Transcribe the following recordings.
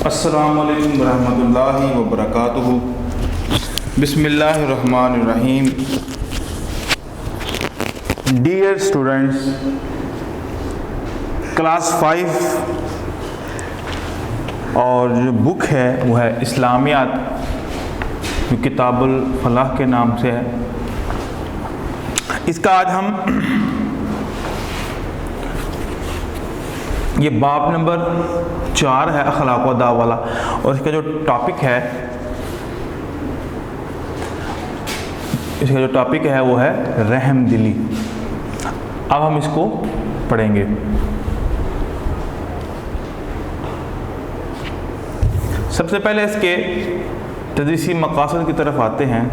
अस्सलामु अलैकुम रहमतुल्लाहि व बरकातुहू। बिस्मिल्लाहिर्रहमानिर्रहीम। डियर स्टूडेंट्स, क्लास 5 और जो बुक है वो है इस्लामियात, जो किताबुल फलाह के नाम से है। इसका आज हम ये बाब नंबर 4 है, अखलाक व अदाब वाला, और इसका जो टॉपिक है वो है रहमदिली। अब हम इसको पढ़ेंगे। सबसे पहले इसके तदरीसी मकासद की तरफ आते हैं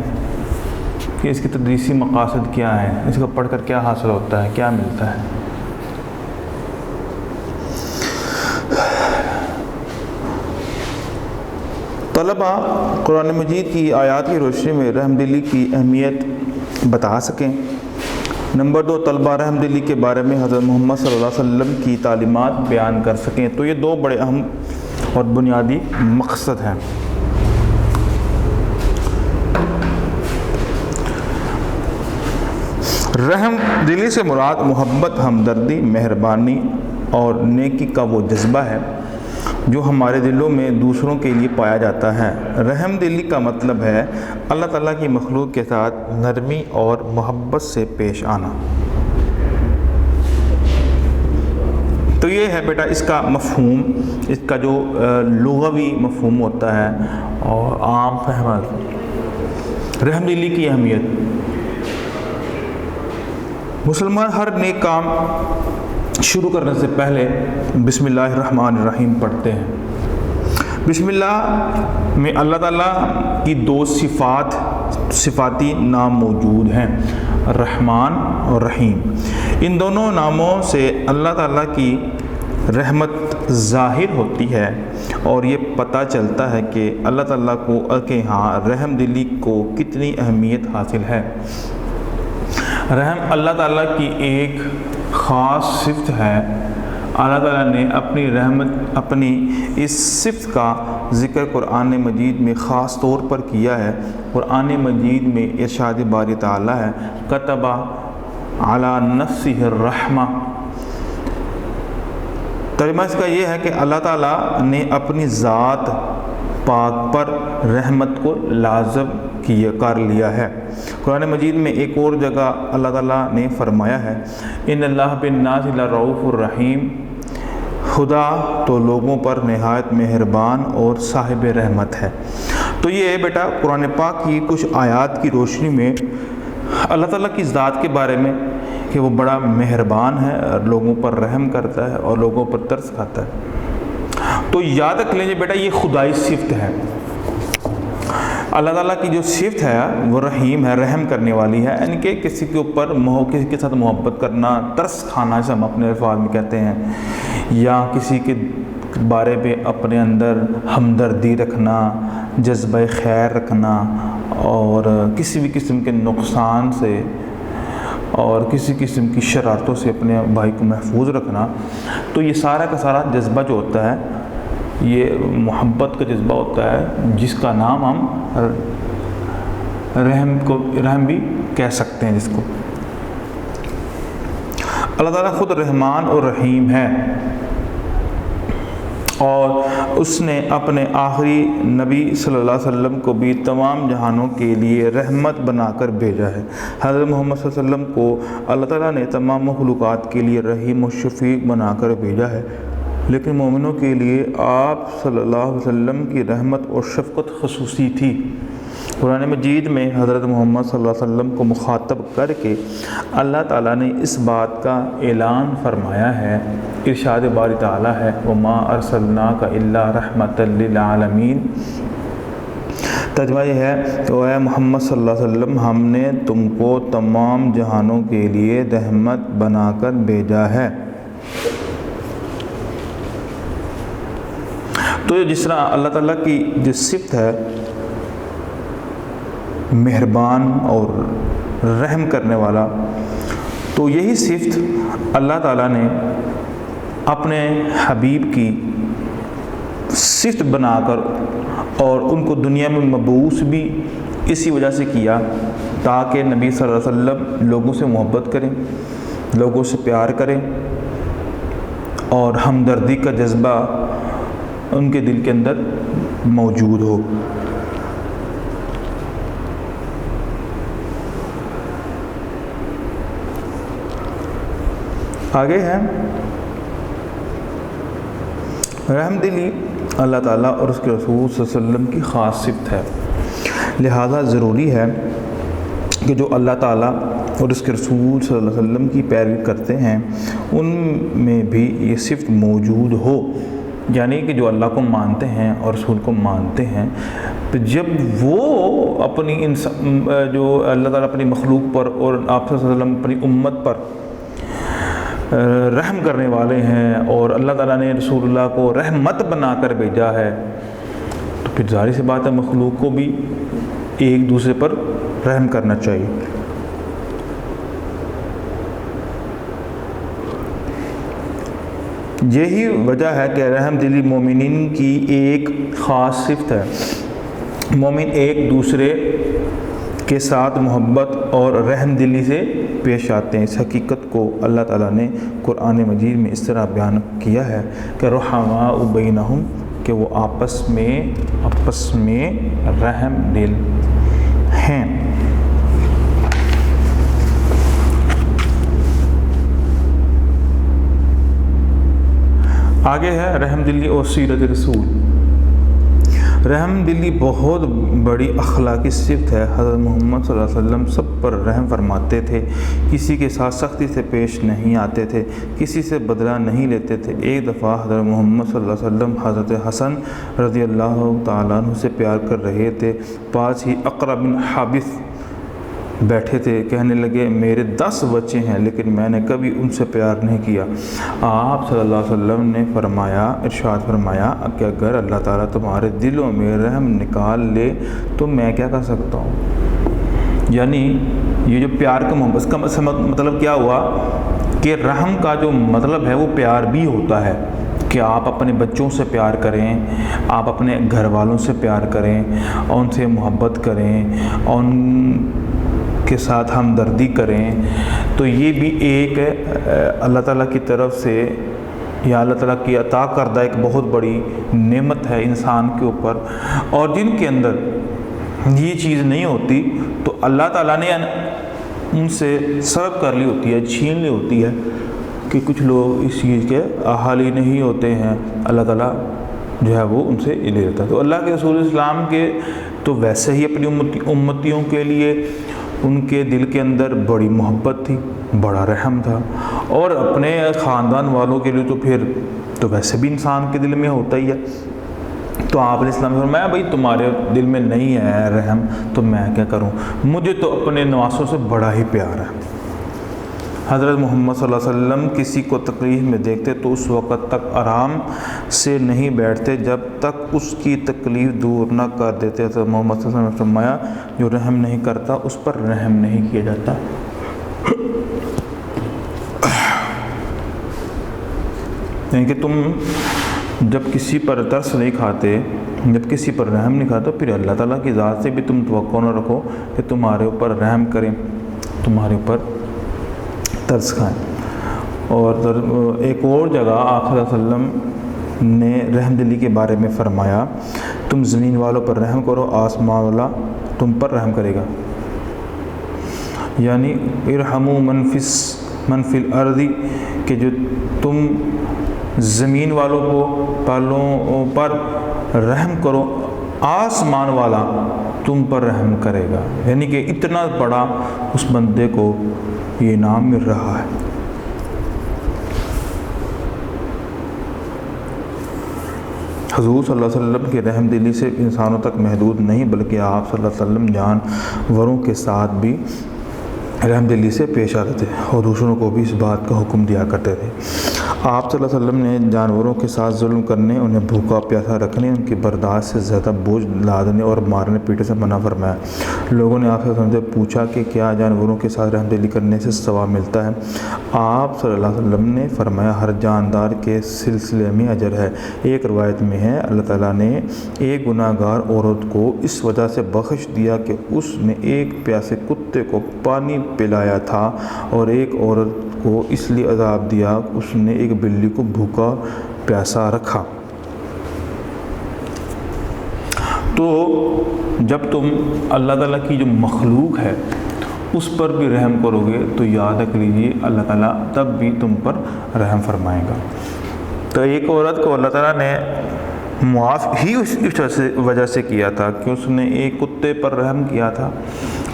कि इसके तदरीसी मकासद क्या है, इसको पढ़कर क्या हासिल होता है, क्या मिलता है। तलबा कुरान मजीद की आयात की रोशनी में रहमदिली की अहमियत बता सकें। नंबर 2, तलबा रहमदिली के बारे में हज़रत मोहम्मद सल्लल्लाहु अलैहि वसल्लम की तालीमात बयान कर सकें। तो ये दो बड़े अहम और बुनियादी मकसद हैं। रहमदिली से मुराद मोहब्बत, हमदर्दी, मेहरबानी और नेकी का वो जज्बा है जो हमारे दिलों में दूसरों के लिए पाया जाता है। रहमदिली का मतलब है अल्लाह ताला की मखलूक के साथ नरमी और मोहब्बत से पेश आना। तो ये है बेटा इसका मफ़हूम, इसका जो लुग़वी मफ़हूम होता है और आम फहम रहमदिली की अहमियत। मुसलमान हर नेक काम शुरू करने से पहले बिस्मिल्लाहिर्रहमानिर्रहीम पढ़ते हैं। बिस्मिल्लाह में अल्लाह ताला की दो सिफाती नाम मौजूद हैं, रहमान और रहीम। इन दोनों नामों से अल्लाह ताला की रहमत ज़ाहिर होती है और ये पता चलता है कि अल्लाह ताला को के यहाँ रहमदिली को कितनी अहमियत हासिल है। रहम अल्लाह ताला की एक ख़ास सिफ़त है। अल्लाह ताला ने अपनी रहमत, अपनी इस सिफ़त का ज़िक्र कुरान मजीद में ख़ास तौर पर किया है। कुरान मजीद में इरशाद बारी ताला है, कतबा अला नफ्सिहि रहमा। तर्जुमा इसका ये है कि अल्लाह ताला ने अपनी ज़ात पाक पर रहमत को लाज़िम कर लिया है। कुरान मजीद में एक और जगह अल्लाह ताला ने फरमाया है, इन्नल्लाह बिन्नासि लरऊफ़ुर रहीम, खुदा तो लोगों पर नहायत मेहरबान और साहिब रहमत है। तो ये बेटा कुरान पाक की कुछ आयात की रोशनी में अल्लाह ताला की ज़ात के बारे में कि वो बड़ा मेहरबान है और लोगों पर रहम करता है और लोगों पर तरस खाता है। तो याद रख लीजिए बेटा, ये खुदाई सिफ़त है। अल्लाह ताला की जो सिफ़त है वो रहीम है, रहम करने वाली है, यानी कि किसी के ऊपर किसी के साथ मोहब्बत करना, तरस खाना जैसे हम अपने अल्फाज में कहते हैं, या किसी के बारे में अपने अंदर हमदर्दी रखना, जज्बा खैर रखना और किसी भी किस्म के नुकसान से और किसी किस्म की शरारतों से अपने भाई को महफूज रखना। तो ये सारा का सारा जज्बा जो होता है ये मोहब्बत का जज्बा होता है, जिसका नाम हम रहम भी कह सकते हैं जिसको। अल्लाह ताला खुद रहमान और रहीम है और उसने अपने आखिरी नबी सल्लल्लाहु अलैहि वसल्लम को भी तमाम जहानों के लिए रहमत बनाकर भेजा है। हज़रत मोहम्मद सल्लल्लाहु अलैहि वसल्लम को अल्लाह ताला ने तमाम मखलूक़ात के लिए रहीम और शफ़ीक़ बनाकर भेजा है, लेकिन मोमिनों के लिए आप सल्लल्लाहु अलैहि वसल्लम की रहमत और शफ़क़त ख़ुसूसी थी। कुरान मजीद में हज़रत मोहम्मद सल्लल्लाहु अलैहि वसल्लम को मुखातब करके अल्लाह ताला ने इस बात का ऐलान फरमाया है। इरशाद बारी ताला है, वमा अरसलनाका इल्ला रहमतल लिल आलमीन। तर्जुमा ये है कि ऐ मोहम्मद सल्लल्लाहु अलैहि वसल्लम, हमने तुमको तमाम जहानों के लिए रहमत बनाकर भेजा है। तो जिस तरह अल्लाह ताला की जो सिफ़त है मेहरबान और रहम करने वाला, तो यही सिफ़त अल्लाह ताला ने अपने हबीब की सिफ्त बनाकर और उनको दुनिया में मबूस भी इसी वजह से किया ताकि नबी सल्लल्लाहु अलैहि वसल्लम लोगों से मोहब्बत करें, लोगों से प्यार करें और हमदर्दी का जज्बा उनके दिल के अंदर मौजूद हो। आगे है रहमदिली अल्लाह ताला और उसके रसूल सल्लल्लाहु अलैहि वसल्लम की ख़ास सिफ़त है, लिहाजा ज़रूरी है कि जो अल्लाह ताला और उसके रसूल सल्लल्लाहु अलैहि वसल्लम की पैरवी करते हैं उनमें भी ये सिफ़त मौजूद हो। यानी कि जो अल्लाह को मानते हैं और रसूल को मानते हैं, तो जब वो अपनी जो अल्लाह ताला अपनी मखलूक पर और आप सल्लल्लाहु अलैहि वसल्लम अपनी उम्मत पर रहम करने वाले हैं और अल्लाह ताला ने रसूलुल्लाह को रहमत बनाकर भेजा है, तो फिर जाहिर सी बात है मखलूक को भी एक दूसरे पर रहम करना चाहिए। यही वजह है कि रहमदिली मोमिनीन की एक ख़ास सिफ़त है। मोमिन एक दूसरे के साथ मोहब्बत और रहमदिली से पेश आते हैं। इस हकीकत को अल्लाह ताला ने कुरान मजीद में इस तरह बयान किया है कि रुहमा बैनहुम, कि वो आपस में रहम दिल हैं। आगे है रहमदिली और सीरत रसूल। रहमदिली बहुत बड़ी अखलाकी सिफ़त है। हज़रत मोहम्मद सल्लल्लाहु अलैहि वसल्लम सब पर रहम फरमाते थे, किसी के साथ सख्ती से पेश नहीं आते थे, किसी से बदला नहीं लेते थे। एक दफ़ा हज़रत मोहम्मद सल्लल्लाहु अलैहि वसल्लम हज़रत हसन रज़ियल्लाहु ताला अन्हु से प्यार कर रहे थे। पास ही अक़रा बिन हाबिस बैठे थे। कहने लगे, मेरे 10 बच्चे हैं लेकिन मैंने कभी उनसे प्यार नहीं किया। आप सल्लल्लाहु अलैहि वसल्लम ने फरमाया, इरशाद फरमाया कि अगर अल्लाह ताला तुम्हारे दिलों में रहम निकाल ले तो मैं क्या कर सकता हूँ। यानी ये जो प्यार का मोहब्बत का मतलब क्या हुआ कि रहम का जो मतलब है वो प्यार भी होता है कि आप अपने बच्चों से प्यार करें, आप अपने घर वालों से प्यार करें और उनसे मोहब्बत करें और के साथ हमदर्दी करें। तो ये भी एक अल्लाह ताला की तरफ से या अल्लाह ताला की अता करदा एक बहुत बड़ी नेमत है इंसान के ऊपर। और जिनके अंदर ये चीज़ नहीं होती तो अल्लाह ताला ने उनसे सर्व कर ली होती है, छीन ली होती है कि कुछ लोग इस चीज़ के अहाली नहीं होते हैं, अल्लाह ताला जो है वो उनसे ले लेता है। तो अल्लाह के रसूल इस्लाम के तो वैसे ही अपनी उम्मतियों के लिए उनके दिल के अंदर बड़ी मोहब्बत थी, बड़ा रहम था, और अपने ख़ानदान वालों के लिए तो फिर तो वैसे भी इंसान के दिल में होता ही है। तो आपने इस्लाम फरमाया, भाई तुम्हारे दिल में नहीं है रहम तो मैं क्या करूं, मुझे तो अपने नवासों से बड़ा ही प्यार है। हज़रत मोहम्मद सल्लल्लाहु अलैहि वसल्लम किसी को तकलीफ़ में देखते तो उस वक़्त तक आराम से नहीं बैठते जब तक उसकी तकलीफ़ दूर न कर देते। तो मोहम्मद सल्लल्लाहु अलैहि वसल्लम ने फरमाया, जो रहम नहीं करता उस पर रहम नहीं किया जाता। यानी कि तुम जब किसी पर तरस नहीं खाते, जब किसी पर रहम नहीं खाते, तो फिर अल्लाह ताला की ज़ात से भी तुम तवक्को न रखो कि तुम्हारे ऊपर रहम करें, तुम्हारे ऊपर तरस खाएँ। और एक और जगह आप सल्लल्लाहु अलैहि वसल्लम ने रहमदिली के बारे में फ़रमाया, तुम ज़मीन वालों पर रहम करो, आसमान वाला तुम पर रहम करेगा। यानी इरहमू मन फिल अर्दी, कि जो तुम ज़मीन वालों पर रहम करो, आसमान वाला तुम पर रहम करेगा। यानी कि इतना बड़ा उस बंदे को ये नाम मिल रहा है। हुज़ूर सल्लल्लाहु अलैहि वसल्लम की रहमदिली से इंसानों तक महदूद नहीं, बल्कि आप सल्लल्लाहु अलैहि वसल्लम जानवरों के साथ भी रहमदिली से पेश आते थे और दूसरों को भी इस बात का हुक्म दिया करते थे। आप सल्लल्लाहु अलैहि वसल्लम ने जानवरों के साथ जुल्म करने, उन्हें भूखा प्यासा रखने, उनकी बर्दाश्त से ज़्यादा बोझ लादने और मारने पीटने से मना फरमाया। लोगों ने आपसे से पूछा कि क्या जानवरों के साथ रहमदिली करने से सवाब मिलता है? आप सल्लल्लाहु अलैहि वसल्लम ने फरमाया, हर जानदार के सिलसिले में अजर है। एक रवायत में है, अल्लाह ताला ने एक गुनाहगार औरत को इस वजह से बख्श दिया कि उसने एक प्यासे कुत्ते को पानी पिलाया था, और एक औरत को इसलिए अज़ाब दिया उसने एक बिल्ली को भूखा प्यासा रखा। तो जब तुम अल्लाह ताला की जो मखलूक है उस पर भी रहम करोगे तो याद रख लीजिए अल्लाह ताला तब भी तुम पर रहम फरमाएगा। तो एक औरत को अल्लाह ताला ने मुआफ़ ही उस वजह से किया था कि उसने एक कुत्ते पर रहम किया था,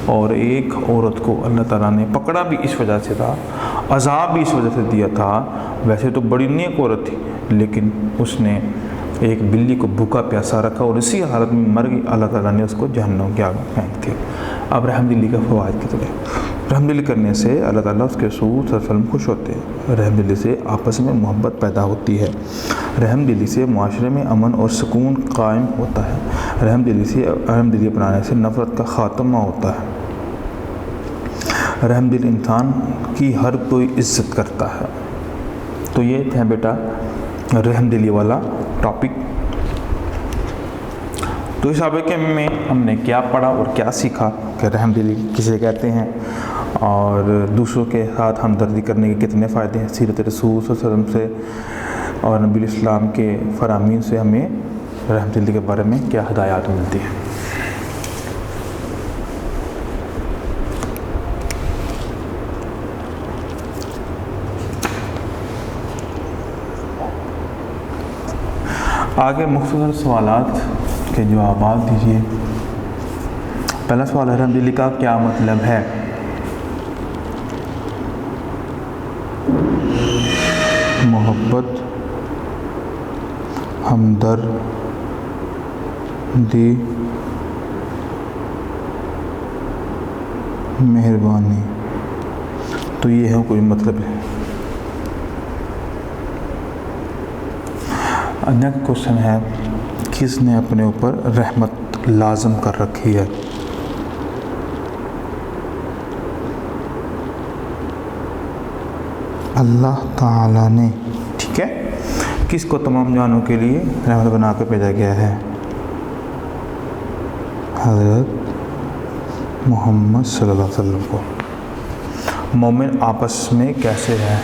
और एक औरत को अल्लाह ताला ने पकड़ा भी इस वजह से था, अज़ाब भी इस वजह से दिया था। वैसे तो बड़ी नेक औरत थी, लेकिन उसने एक बिल्ली को भूखा प्यासा रखा और इसी हालत में मर गई। अल्लाह ताला ने उसको जहन्नम की आग में फेंक दिया। अब रहमदिली का फ़वाइद कितने? रहमदिली करने से अल्लाह ताला उसके रसूल सल्लल्लाहु अलैहि वसल्लम खुश होते हैं। रहमदिली से आपस में मोहब्बत पैदा होती है। रहमदिली से माशरे में अमन और सुकून कायम होता है। रहमदिली अपनाने से नफ़रत का ख़ात्मा होता है। रहमदिल इंसान की हर कोई इज़्ज़त करता है। तो ये है बेटा रहमदिली वाला टॉपिक। तो इस वाक़े में हमने क्या पढ़ा और क्या सीखा कि रहमदिली किसे कहते हैं, और दूसरों के साथ हमदर्दी करने के कितने फ़ायदे हैं। सीरत रसूल सल्लल्लाहु अलैहि वसल्लम से और नबी इस्लाम के फ़रामीन से हमें रहमदिली के बारे में क्या हिदायत मिलती है। आगे मुख्तसर सवालात के जवाब दीजिए। पहला सवाल है, रहमदिली का क्या मतलब है? मोहब्बत, हमदर्दी, मेहरबानी। तो ये है कोई मतलब है। अन्य क्वेश्चन है, किसने अपने ऊपर रहमत लाज़म कर रखी है? अल्लाह ताला ने। ठीक है, किसको तमाम जानों के लिए रहमत बना कर भेजा गया है? हज़रत मोहम्मद सल्लल्लाहु अलैहि वसल्लम को। मोमिन आपस में कैसे है?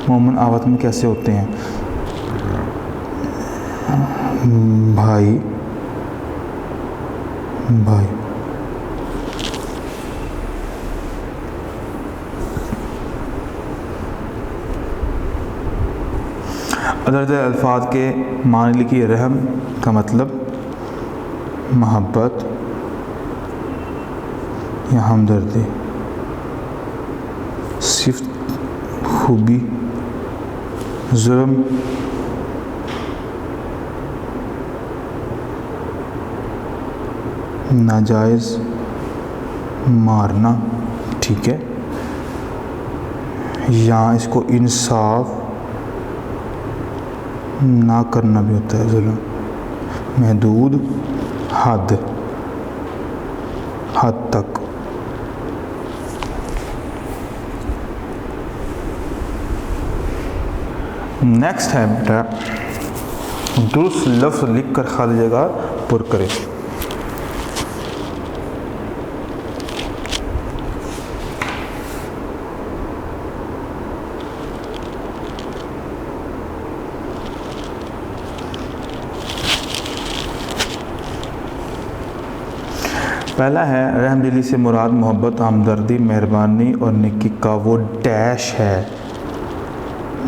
मोमिन आपस में कैसे होते हैं? भाई भाई। अदरज अल्फाज के माने लिखिए। रहम का मतलब मोहब्बत या हमदर्दी, सिफ़त, खूबी, जुल्म, नाजायज़ मारना। ठीक है, या इसको इंसाफ ना करना भी होता है जुल्म। महदूद, हद तक। नेक्स्ट है बेटा, दुरुस्त लफ्ज़ लिख कर खाली जगह पुर करें। पहला है, रहमदिली से मुराद मोहब्बत, हमदर्दी, मेहरबानी और नेकी का वो डैश है,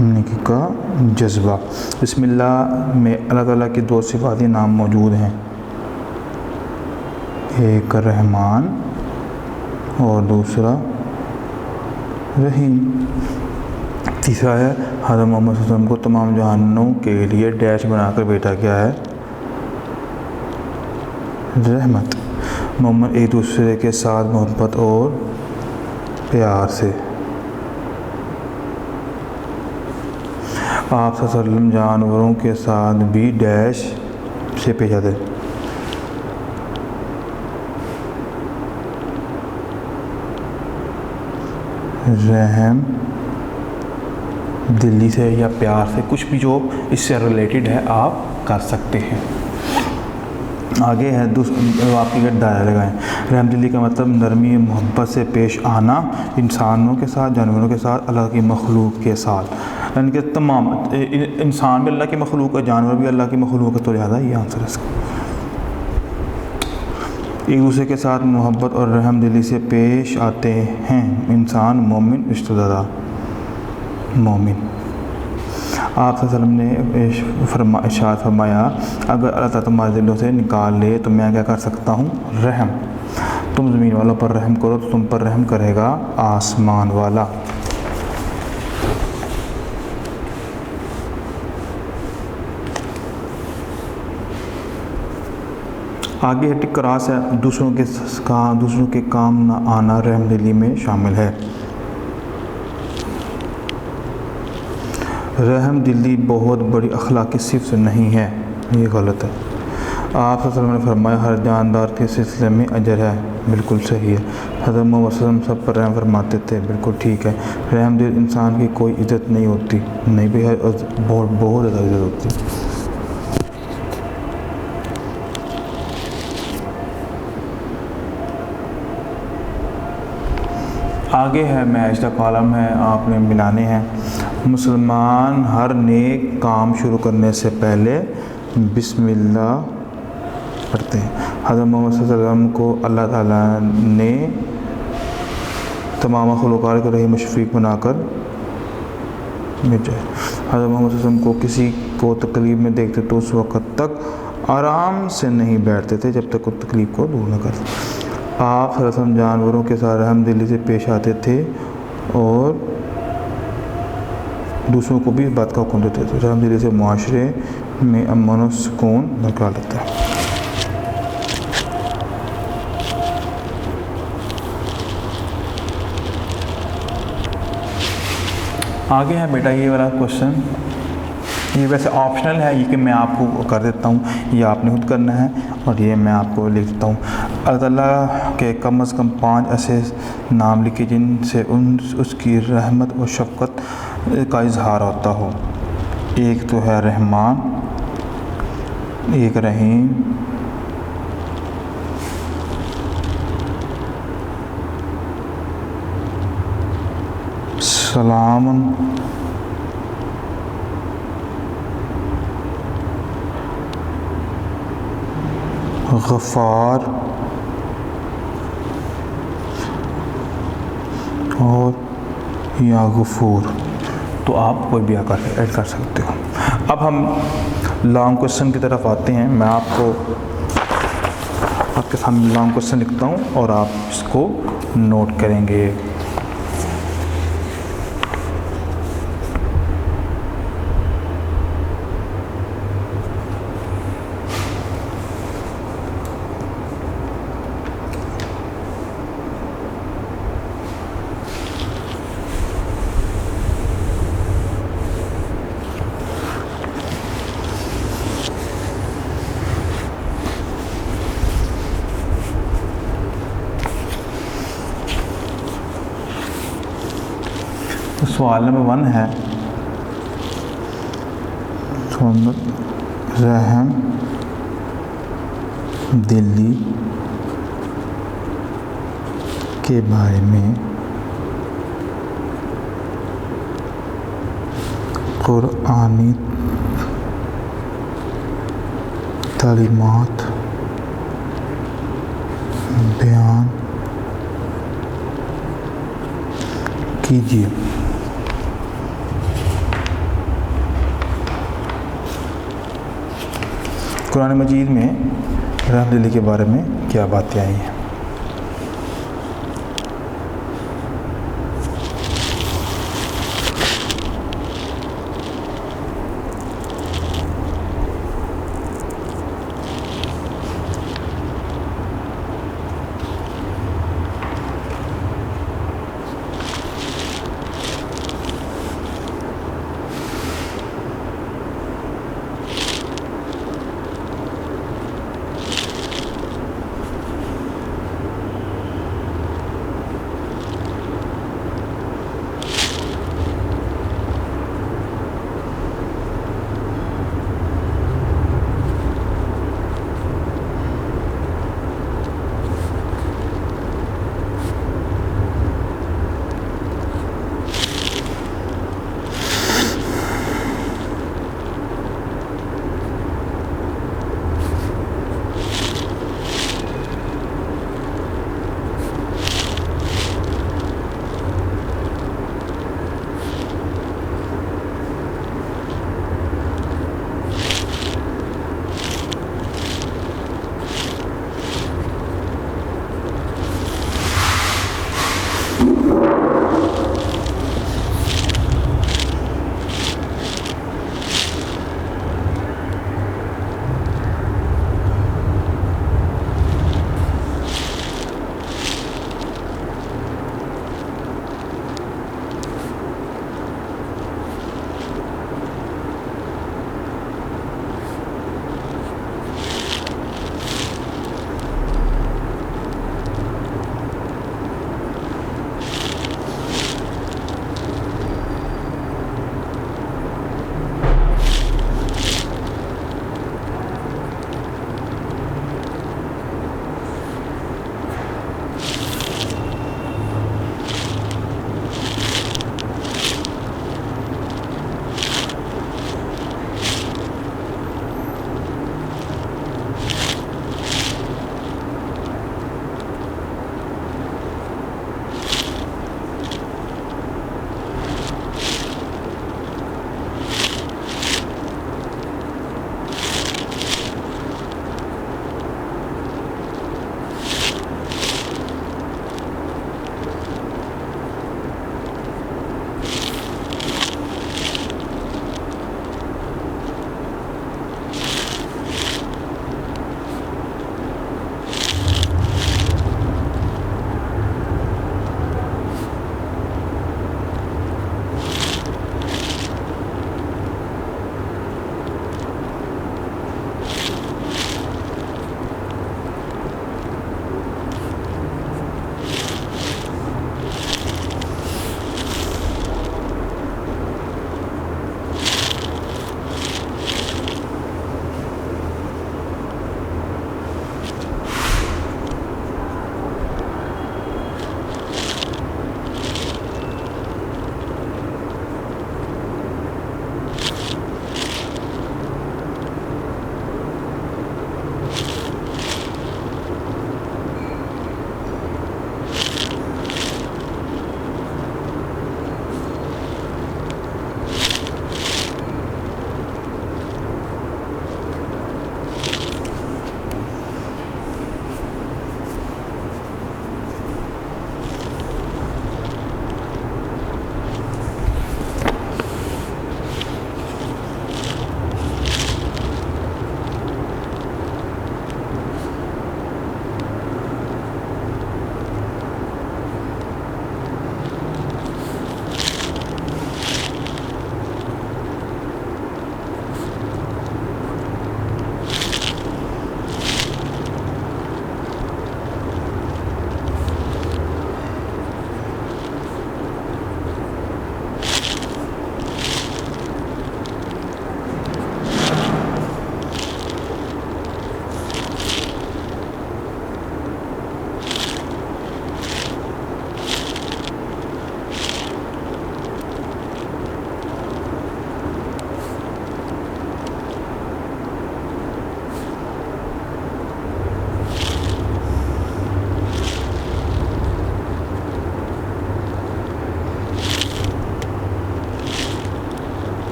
नेकी का जज्बा। बिस्मिल्लाह में अल्लाह ताला की दो सिफाती नाम मौजूद हैं, एक रहमान और दूसरा रहीम। तीसरा है, हज़रत मोहम्मद सल्लल्लाहु अलैहि वसल्लम को तमाम जहानों के लिए डैश बनाकर भेजा गया है, रहमत। मोमिन एक दूसरे के साथ मोहब्बत और प्यार से। आप सल्लल्लाहु अलैहि वसल्लम जानवरों के साथ भी डैश से पेश आते। रहम दिल्ली से या प्यार से, कुछ भी जो इससे रिलेटेड है आप कर सकते हैं। आगे है वाक़ई का दायरा लगाएं। रहम दिली का मतलब नरमी मोहब्बत से पेश आना इंसानों के साथ, जानवरों के साथ, अल्लाह की मखलूक के साथ, यानी कि तमाम इंसान भी अल्लाह की मखलूक है, जानवर भी अल्लाह की मखलूक है, तो ज़्यादा ये आंसर है इसका। एक दूसरे के साथ मोहब्बत और रहम दिली से पेश आते हैं इंसान, मोमिन, रिश्तेदार, मोमिन। आप सल्लल्लाहु अलैहि वसल्लम ने इरशाद फरमाया, अगर अल्लाह ताला तुम्हारे दिलों से निकाल ले तो मैं क्या कर सकता हूँ? रहम। तुम ज़मीन वालों पर रहम करो तो तुम पर रहम करेगा आसमान वाला। आगे है टिकरास है, दूसरों के काम न आना रहम दिली में शामिल है। रहम दिली बहुत बड़ी अखलाकी सिफ़त नहीं है, ये गलत है। आप सल्लल्लाहु अलैहि वसल्लम ने फरमाया हर जानदार के सिलसिले में अजर है, बिल्कुल सही है। हज़रत मोहम्मद वसल्लम सब पर रहम फरमाते थे, बिल्कुल ठीक है। रहम दिल इंसान की कोई इज़्ज़त नहीं होती, नहीं भी है, बहुत ज़्यादा इज़्ज़त होती है। आगे है मैच का कॉलम है, आपने मिलाने हैं। मुसलमान हर नेक काम शुरू करने से पहले बिस्मिल्लाह पढ़ते हैं। हज़रत मोहम्मद सल्लल्लाहु अलैहि वसल्लम को अल्लाह ताला ने तमाम मखलूक़ात को रहीम शफ़ीक़ बनाकर भेजा है। हज़रत मोहम्मद सल्लल्लाहु अलैहि वसल्लम को किसी को तकलीफ़ में देखते तो उस वक़्त तक आराम से नहीं बैठते थे जब तक वो तकलीफ़ को दूर न करते। आप रसम जानवरों के साथ रहम दिली से पेश आते थे और दूसरों को भी इस बात का हुक्म देते थे। रहम दिली से मुआशरे में अमन और सुकून बरकरार रहता है। आगे है बेटा ये वाला क्वेश्चन, ये वैसे ऑप्शनल है, ये कि मैं आपको कर देता हूँ, ये आपने खुद करना है और ये मैं आपको लिख देता हूँ। अल्लाह ताला के कम से कम 5 ऐसे नाम लिखे जिनसे उसकी रहमत और शफ़क़त का इजहार होता हो। एक तो है रहमान, एक रहीम, सलाम गफ़ार और या गफूर। तो आप कोई भी आकर ऐड कर सकते हो। अब हम लॉन्ग क्वेश्चन की तरफ आते हैं। मैं आपके सामने लॉन्ग क्वेश्चन लिखता हूँ और आप इसको नोट करेंगे। सवाल नंबर 1 है, रहम दिली के बारे में कुरानी तालीमात बयान कीजिए। कुरान मजीद में रहम दिली के बारे में क्या बातें आई हैं?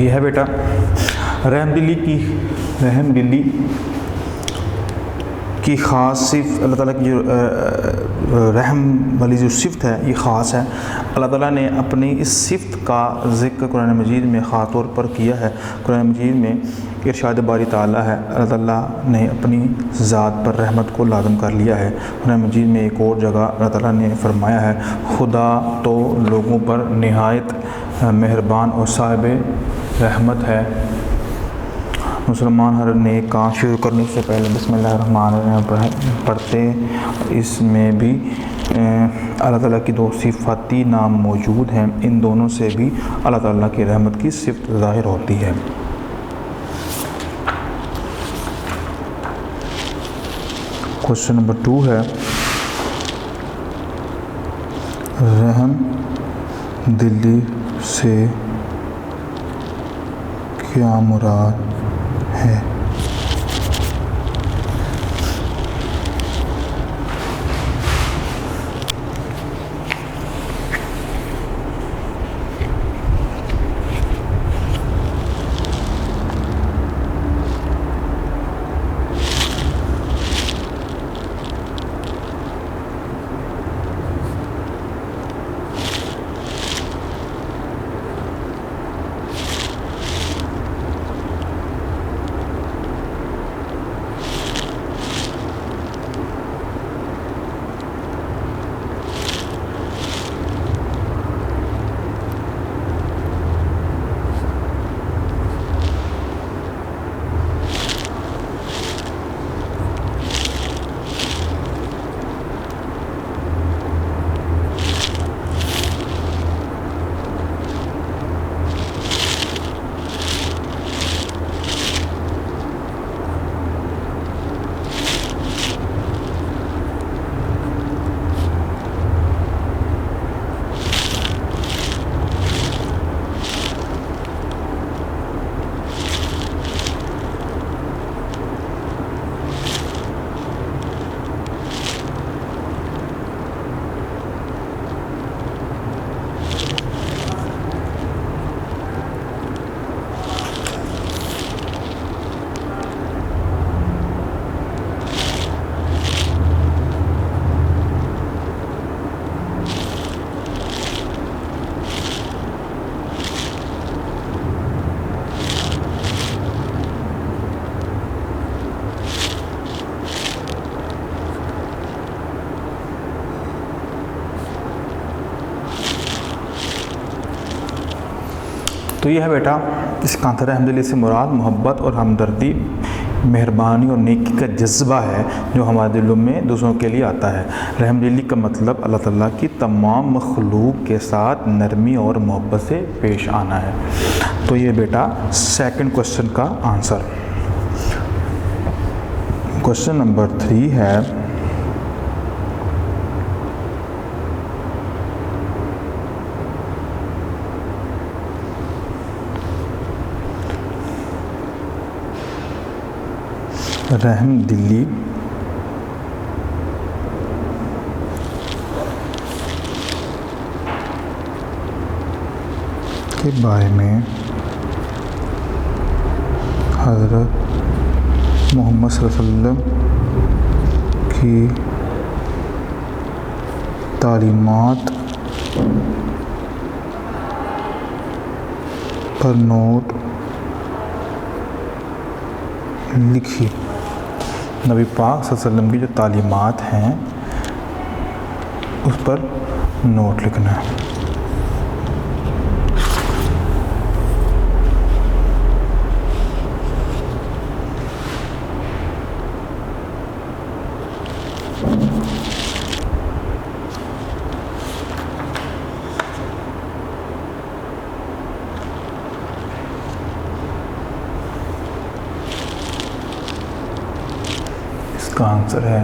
ये है बेटा रहमदिली की ख़ास सिफ़त, अल्लाह ताला की जो रहम वाली जो सिफ़त है ये ख़ास है। अल्लाह ताला ने अपनी इस सिफ़त का ज़िक्र कुरान मजीद में ख़ास तौर पर किया है। कुरान मजीद में इरशाद बारी ताला है, अल्लाह ताला ने अपनी ज़ात पर रहमत को लाज़म कर लिया है। कुरान मजीद में एक और जगह अल्लाह ताला ने फरमाया है, खुदा तो लोगों पर निहायत मेहरबान और साहिब रहमत है। मुसलमान हर नेक काम शुरू करने से पहले बिस्मिल्लाहिर्रहमानिर्रहीम पढ़ते, इसमें भी अल्लाह ताला की दो सिफ़ाती नाम मौजूद हैं। इन दोनों से भी अल्लाह ताला की रहमत की सिफ़त ज़ाहिर होती है। क्वेश्चन नंबर 2 है, रहम दिली से क्या मुराद है? तो यह है बेटा इसका आंसर है, रहमदिली से मुराद मोहब्बत और हमदर्दी, मेहरबानी और नेकी का जज्बा है जो हमारे दिलों में दूसरों के लिए आता है। रहमदिली का मतलब अल्लाह ताला की तमाम मखलूक के साथ नरमी और मोहब्बत से पेश आना है। तो ये बेटा सेकंड क्वेश्चन का आंसर। क्वेश्चन नंबर 3 है, रहमदिली के बारे में हज़रत मोहम्मद सल्लल्लाहु अलैहि वसल्लम की तालीमात पर नोट लिखी। नबी पाक सल्लल्लाहु अलैहि वसल्लम की जो तालीमात हैं उस पर नोट लिखना है। इसका आंसर है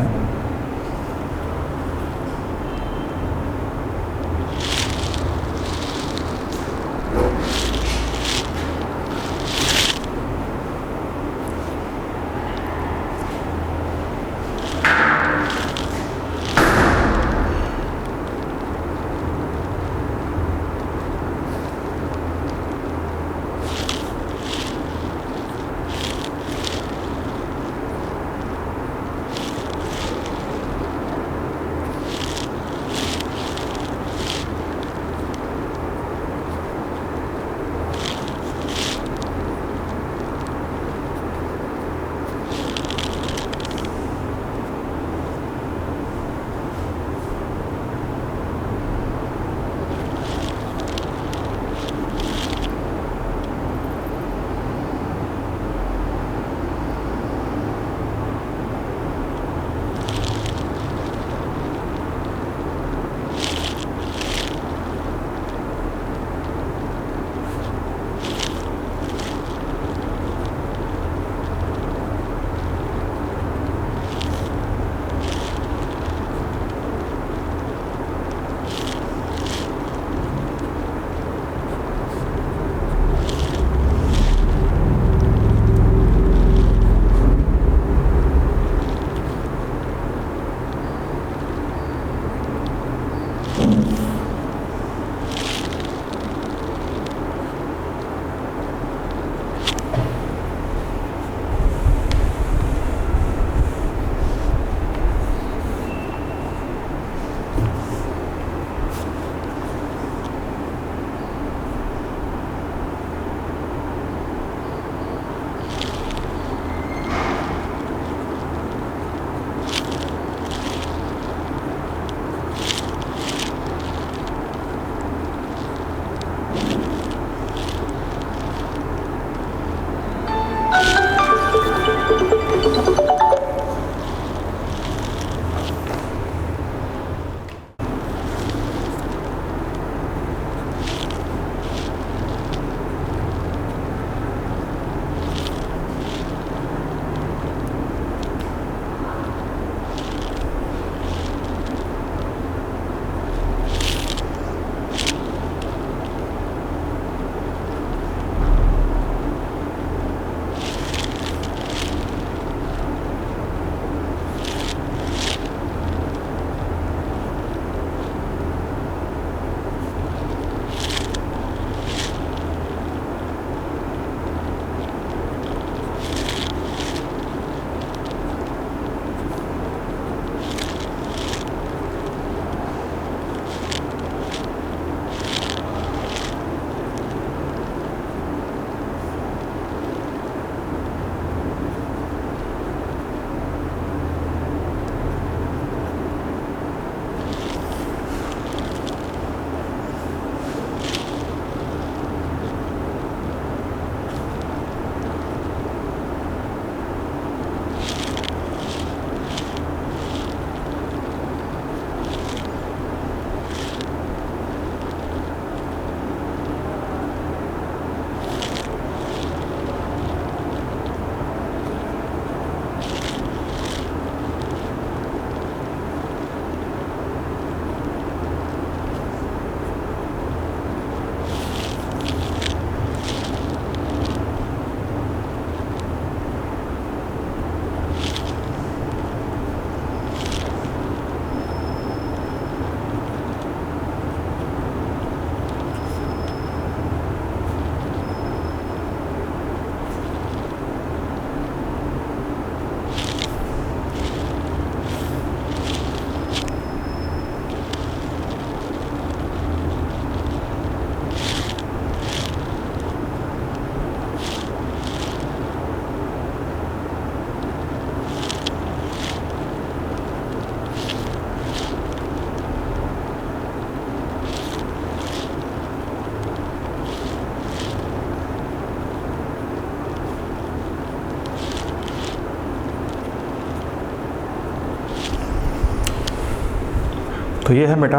तो ये है बेटा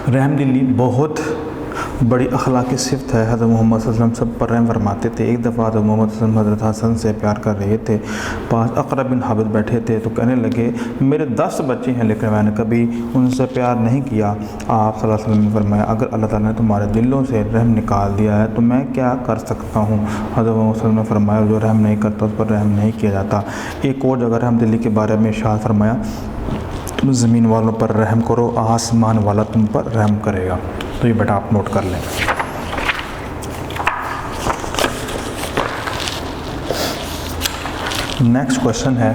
रहमदिली बहुत बड़ी अखलाकी सिफ़त है। हज़रत मोहम्मद सल्लल्लाहु अलैहि वसल्लम सब पर रहम फरमाते थे। एक दफ़ा हज़रत मोहम्मद सल्लल्लाहु अलैहि वसल्लम हज़रत हसन से प्यार कर रहे थे, पास अक़रा बिन हाबिस बैठे थे, तो कहने लगे मेरे 10 बच्चे हैं लेकिन मैंने कभी उनसे प्यार नहीं किया। आप सल्लल्लाहु अलैहि वसल्लम ने फरमाया अगर अल्लाह ताला ने तुम्हारे दिलों से रहम निकाल दिया है तो मैं क्या कर सकता हूँ। हज़रत मोहम्मद सल्लल्लाहु अलैहि वसल्लम ने फरमाया जो रहम नहीं करता उस पर रहम नहीं किया जाता। एक और जगह रहमदिली के बारे में इरशाद फरमाया तुम ज़मीन वालों पर रहम करो, आसमान वाला तुम पर रहम करेगा। तो ये बेटा आप नोट कर लें। नेक्स्ट क्वेश्चन है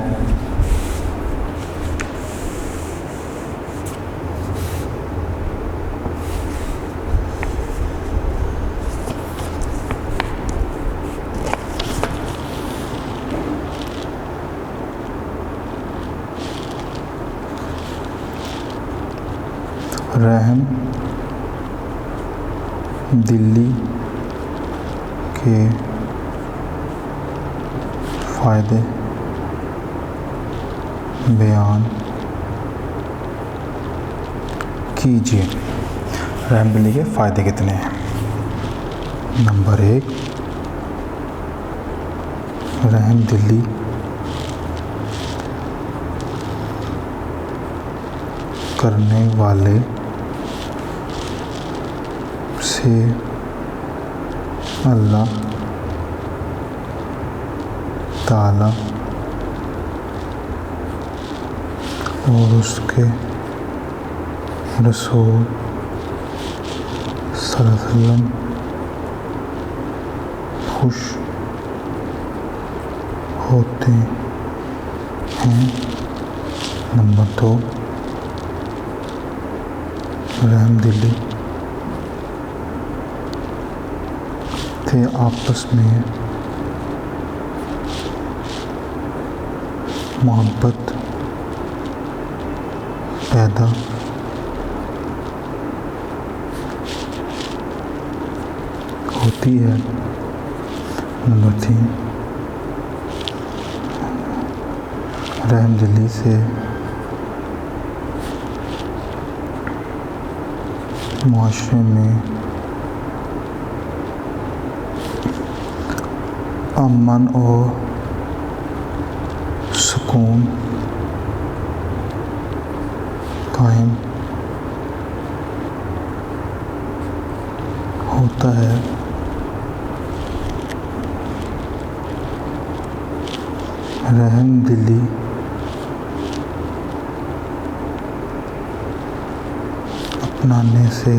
रहम दिली के फ़ायदे बयान कीजिए। रहमदिली के फ़ायदे कितने हैं? नंबर 1, रहमदिली करने वाले से अल्लाह ताला और उसके रसूल सल्लल्लाहु अलैहि वसल्लम खुश होते हैं। नंबर 2, रहमदिली से आपस में मोहब्बत पैदा होती है। नंबर 3, रहमदिली से मुआशरे में अमन और सुकून कायम होता है। रहमदिली अपनाने से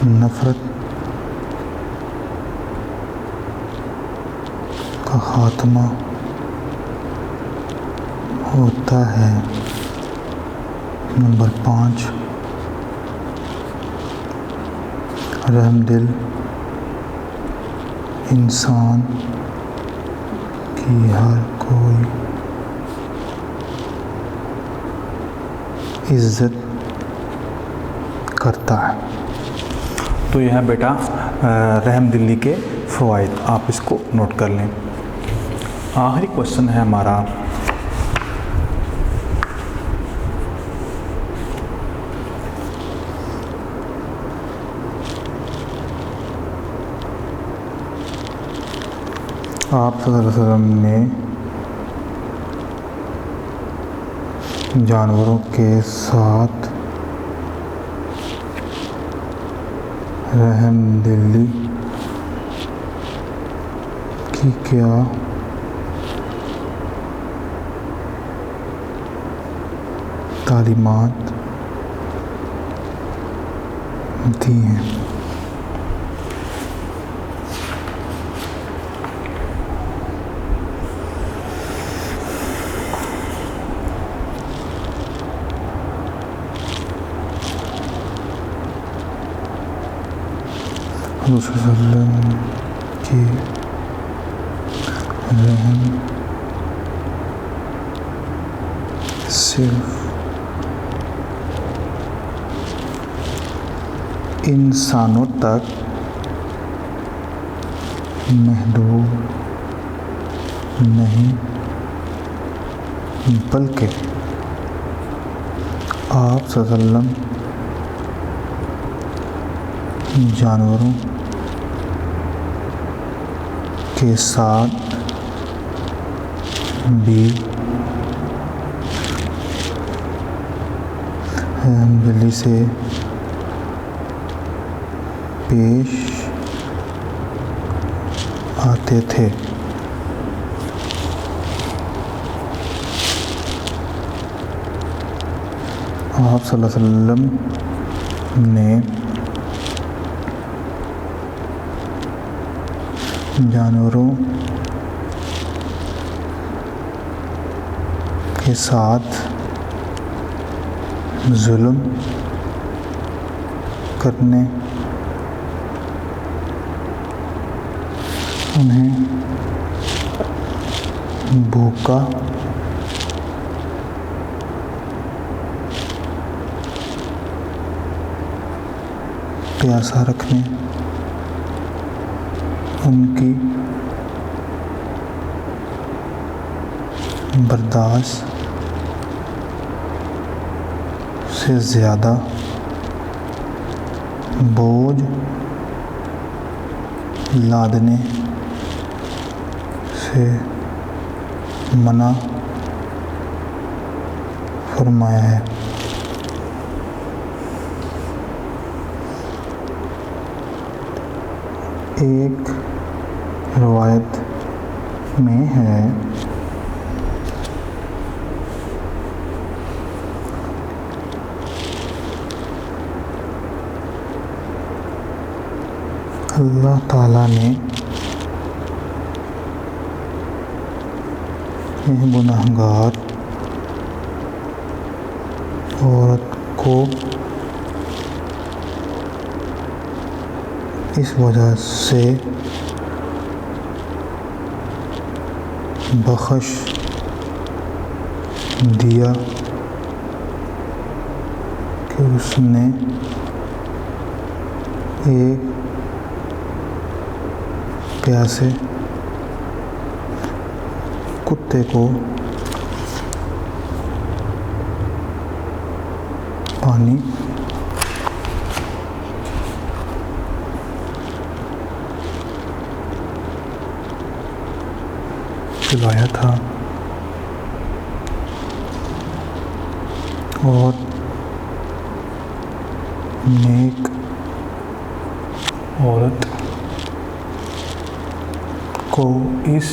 नफ़रत का खात्मा होता है। नंबर 5, रहमदिल इंसान की हर कोई इज़्ज़त करता है। तो यह है बेटा रहमदिली के फ़वाइद, आप इसको नोट कर लें। आखिरी क्वेश्चन है हमारा आप सल्लल्लाहु अलैहि वसल्लम ने जानवरों के साथ रहमदिली की क्या तालीमात दी हैं? वसल्लम की रहम सिर्फ इंसानों तक महदूद नहीं बल्कि आप सल्लल्लाहु अलैहि वसल्लम जानवरों के साथ भी बिल्ली से पेश आते थे। आप सल्लल्लाहु अलैहि वसल्लम ने जानवरों के साथ जुल्म करने, उन्हें भूखा प्यासा रखने, उनकी बर्दाश्त से ज़्यादा बोझ लादने से मना फरमाया है। एक रवायत में है अल्लाह ताला ने गुनहगार औरत को इस वजह से बख्श दिया कि उसने एक प्यासे कुत्ते को पानी पिलाया था और नेक औरत को इस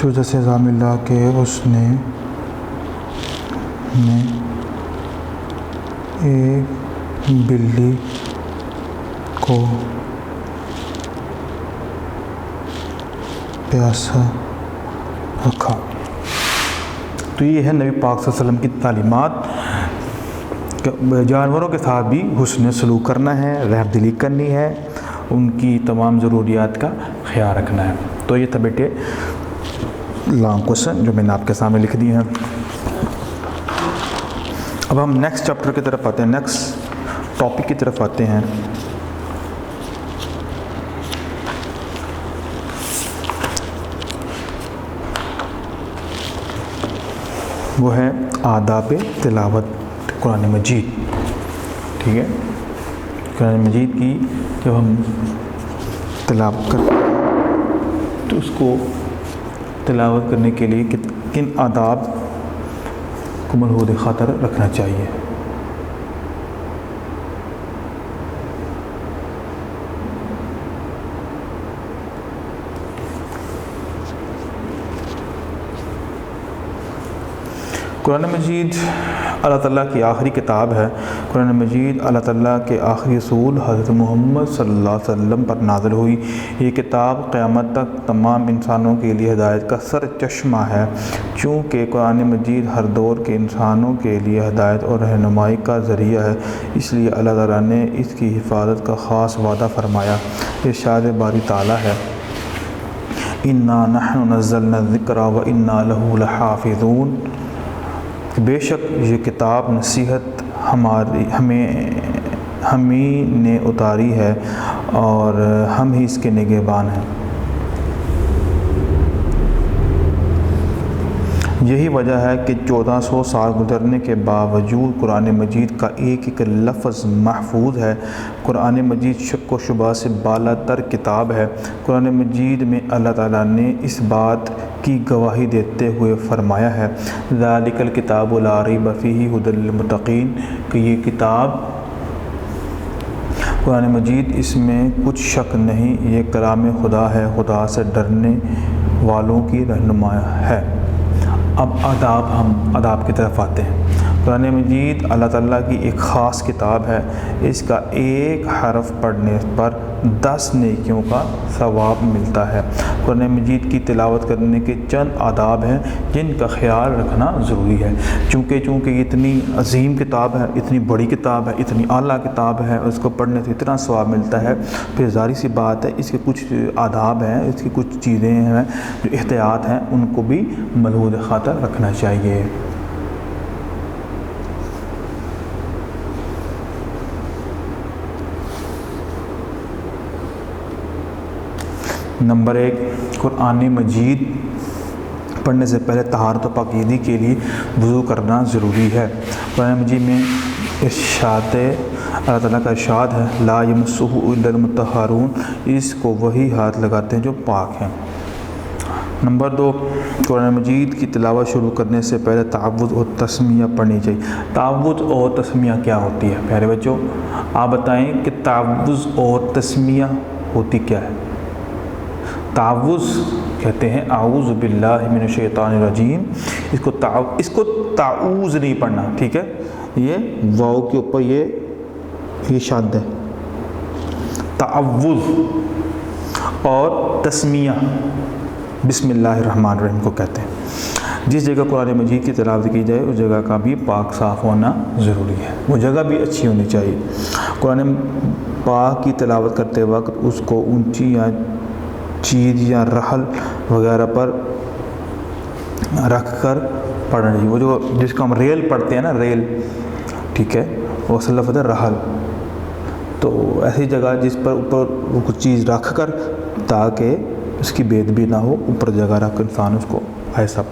वजह से सज़ा मिला कि उसने एक बिल्ली को प्यासा रखा। तो ये है नबी पाक सल्लल्लाहु अलैहि वसल्लम की तालीमात। जानवरों के साथ भी हुस्न सलूक करना है, रहमदिली करनी है, उनकी तमाम ज़रूरियात का ख्याल रखना है। तो ये था बेटे लॉन्ग क्वेश्चन जो मैंने आपके सामने लिख दिए हैं। अब हम नेक्स्ट चैप्टर की तरफ आते हैं, नेक्स्ट टॉपिक की तरफ आते हैं। वो है आदाब तिलावत कुरान मजीद। ठीक है, कुरान मजीद की जब हम तिलावत करते हैं तो उसको तिलावत करने के लिए किन आदाब को मलहूद ख़ातर रखना चाहिए। कुरान मजीद अल्लाह ताला की आखिरी किताब है। कुरान मजीद अल्लाह ताला के आखिरी रसूल हज़रत मोहम्मद सल्लल्लाहु अलैहि वसल्लम पर नाज़िल हुई। ये किताब क़यामत तक तमाम इंसानों के लिए हिदायत का सर चश्मा है। चूँकि कुरान मजीद हर दौर के इंसानों के लिए हिदायत और रहनुमाई का ज़रिया है, इसलिए अल्लाह ताला ने इसकी हिफाजत का ख़ास वादा फरमाया। इरशाद बारी ताला है, इन्ना नहनु नज़्ज़लना ज़िक्रा व इन्ना लहू लहाफ़िज़ून। कि बेशक ये किताब नसीहत हम ही ने उतारी है और हम ही इसके निगहबान हैं। यही वजह है कि 1400 साल गुजरने के बावजूद कुरान मजीद का एक एक लफ्ज़ महफूज है। कुरान मजीद शक व शुबा से बालातर किताब है। कुरान मजीद में अल्लाह ताला ने इस बात की गवाही देते हुए फ़रमाया है, ज़ालिकल किताबु ला रैब फ़ीही हुदल लिल मुत्तक़ीन, कि ये किताब कुरान मजीद इसमें कुछ शक नहीं, ये कलाम खुदा है, खुदा से डरने वालों की रहनुमा है। अब हम आदाब की तरफ आते हैं। कुरान मजीद अल्लाह ताला की एक ख़ास किताब है। इसका एक हरफ पढ़ने पर 10 नेकियों का सवाब मिलता है। कुरान मजीद की तिलावत करने के चंद आदाब हैं जिनका ख्याल रखना ज़रूरी है। चूँकि इतनी अजीम किताब है, इतनी बड़ी किताब है, इतनी आला किताब है, उसको पढ़ने से इतना सवाब मिलता है, फिर ज़ाहिर सी बात है इसके कुछ आदाब हैं, इसकी कुछ चीज़ें हैं जो एहतियात हैं, उनको भी मलहूज़ ख़ातर रखना चाहिए। नंबर 1, कुरान मजीद पढ़ने से पहले तहारत व पाकीज़गी के लिए वज़ू करना ज़रूरी है। कुरान मजीद में अल्लाह ताला का इरशाद है, ला यमस्सुहु इल्लल मुत्तहहारून, इसको वही हाथ लगाते हैं जो पाक हैं। नंबर 2, कुरान मजीद की तिलावत शुरू करने से पहले तावुज़ और तस्मिया पढ़नी चाहिए। तावुज़ और तस्मिया क्या होती है प्यारे बच्चों, आप बताएं कि तावुज़ और तस्मिया होती क्या है। तावुज़ कहते हैं आऊज़ बिल्लाहि मिनश शैतानिर रजीम, इसको ताऊज़ नहीं पढ़ना, ठीक है, ये वाव के ऊपर ये शब्द है तावुज़, और तस्मिया बिस्मिल्लाहिर्रहमानिर्रहीम को कहते हैं। जिस जगह कुरान मजीद की तिलावत की जाए उस जगह का भी पाक साफ़ होना ज़रूरी है, वो जगह भी अच्छी होनी चाहिए। कुरान पाक की तिलावत करते वक्त उसको ऊंची या चीज़ या रहल वगैरह पर रख कर पढ़ना चाहिए। वो जो जिसको हम रेल पढ़ते हैं ना, रेल, ठीक है, वो असल लफ्ज़ है रहल। तो ऐसी जगह जिस पर ऊपर कुछ चीज़ रख कर, ताकि उसकी बेदबी ना हो, ऊपर जगह रख इंसान उसको ऐसा।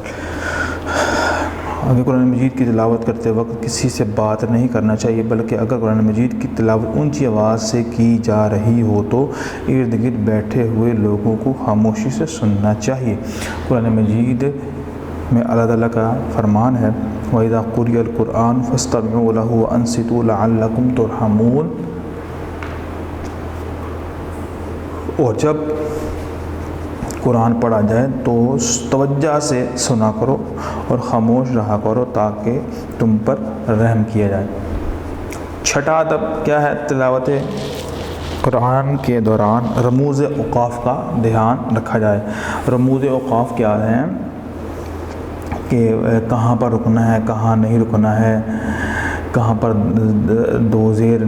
अगर कुरान मजीद की तिलावत करते वक्त किसी से बात नहीं करना चाहिए, बल्कि अगर कुरान मजीद की तिलावत ऊंची आवाज़ से की जा रही हो तो इर्द गिर्द बैठे हुए लोगों को खामोशी से सुनना चाहिए। कुरान मजीद में अल्लाह ताला का फरमान है, वइज़ा क़ुरिअल क़ुरआन फ़स्तमिऊ लहू व अंसितू लअल्लकुम तुरहमून, और जब कुरान पढ़ा जाए तो तवज्जो से सुना करो और ख़ामोश रहा करो ताकि तुम पर रहम किया जाए। छठा अदब क्या है, तिलावत कुरान के दौरान रमूज़ औक़ाफ़ का ध्यान रखा जाए। रमूज़ औक़ाफ़ क्या हैं कि कहाँ पर रुकना है, कहाँ नहीं रुकना है, कहाँ पर दो ज़ेर